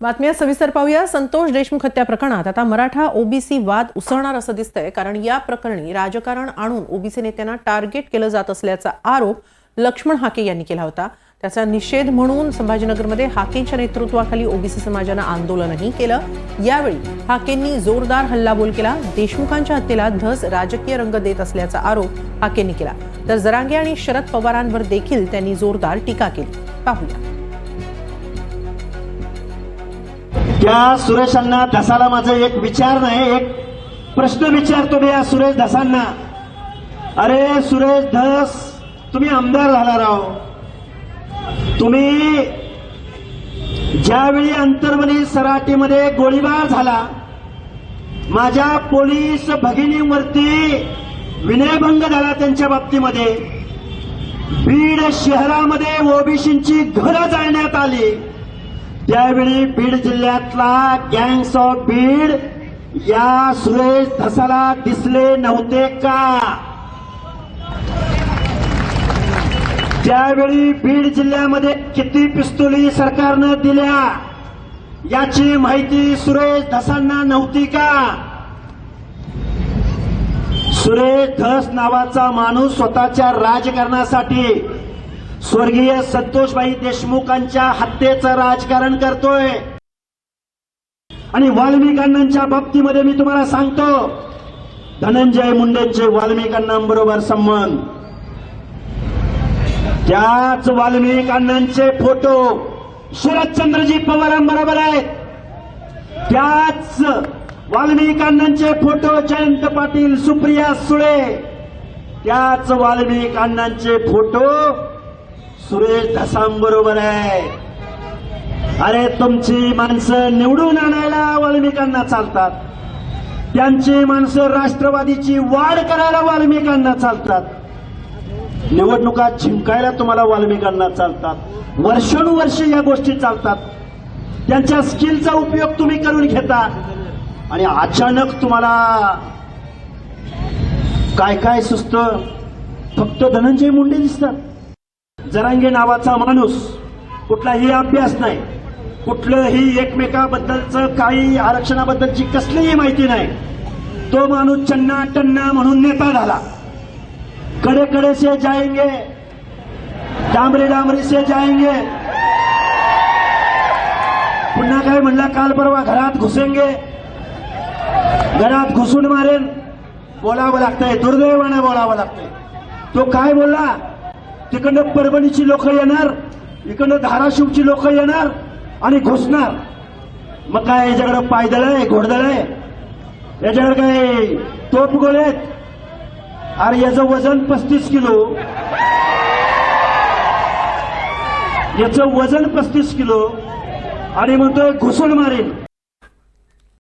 बातम्या सविस्तर पाहूया। संतोष देशमुख हत्या प्रकरणात आता मराठा ओबीसी वाद उसळणार असं दिसतंय, कारण या प्रकरणी राजकारण आणून ओबीसी नेत्यांना टार्गेट केलं जात असल्याचा आरोप लक्ष्मण हाके यांनी केला होता। त्याचा निषेध म्हणून संभाजीनगरमध्ये हाकेंच्या नेतृत्वाखाली ओबीसी समाजाने आंदोलनही केलं। यावेळी हाकेंनी जोरदार हल्लाबोल केला। देशमुखांच्या हत्येला धस राजकीय रंग देत असल्याचा आरोप हाकेंनी केला, तर जरांगे आणि शरद पवारांवर देखील त्यांनी जोरदार टीका केली। पाहूया। त्या सुरेशांना धसाला माझा एक विचार नाही, एक प्रश्न विचारतो मी या सुरेश धसांना। अरे सुरेश धस, तुम्ही आमदार झाला राव। तुम्ही ज्यावेळी अंतर्मनी सराटीमध्ये गोळीबार झाला, माझ्या पोलीस भगिनींवरती विनयभंग झाला त्यांच्या बाबतीमध्ये, बीड शहरामध्ये ओबीसींची घरं जाळण्यात आली, त्यावेळी बीड जिल्ह्यातला गँग्स ऑफ बीड या सुरेश धसाला दिसले नव्हते का? त्यावेळी बीड जिल्ह्यामध्ये किती पिस्तुली सरकारनं दिल्या याची माहिती सुरेश धसांना नव्हती का? सुरेश धस नावाचा माणूस स्वतःच्या राजकारणासाठी स्वर्गीय संतोषभाई देशमुखांच्या हत्येचं राजकारण करतोय। आणि वाल्मिक अण्णांच्या बाबतीमध्ये मी तुम्हाला सांगतो, धनंजय मुंडेंचे वाल्मिक अण्णांबरोबर संबंध, त्याच वाल्मिक अण्णांचे फोटो शरदचंद्रजी पवारांबरोबर आहेत, त्याच वाल्मिक अण्णांचे फोटो जयंत पाटील, सुप्रिया सुळे, त्याच वाल्मिक अण्णांचे फोटो सुरेश धसांबरोबर आहे। अरे तुमची माणसं निवडून आणायला वाल्मिकांना चालतात, त्यांची माणसं राष्ट्रवादीची वाढ करायला वाल्मिकांना चालतात, निवडणुका जिंकायला तुम्हाला वाल्मिकांना चालतात। वर्षानुवर्ष या गोष्टी चालतात, त्यांच्या स्किलचा उपयोग तुम्ही करून घेता आणि अचानक तुम्हाला काय काय सुचतं? फक्त धनंजय मुंडे दिसतात। जरांगे नावाचा माणूस, कुठलाही अभ्यास नाही, कुठलंही एकमेकाबद्दलचं काही आरक्षणाबद्दलची कसलीही माहिती नाही, तो माणूस चन्ना टन्ना म्हणून नेता झाला। कडे कडे से जाएंगे, डांबरे डांबरी से जाएंगे, पुन्हा काय म्हणला काल परवा, घरात घुसेंगे, घरात घुसून मारेन, बोलावं लागतंय, दुर्दैवाने बोलावं लागतंय। तो काय बोलला? तिकडनं परभणीची लोक येणार, इकडनं धाराशिवची लोक येणार आणि घुसणार। मग काय याच्याकडे पायदळ आहे, घोडदळ आहे, याच्याकडे काय तोप गोळे आहेत? अरे याचं वजन 35 किलो, याचं वजन 35 किलो आणि म्हणतोय घुसून मारेन।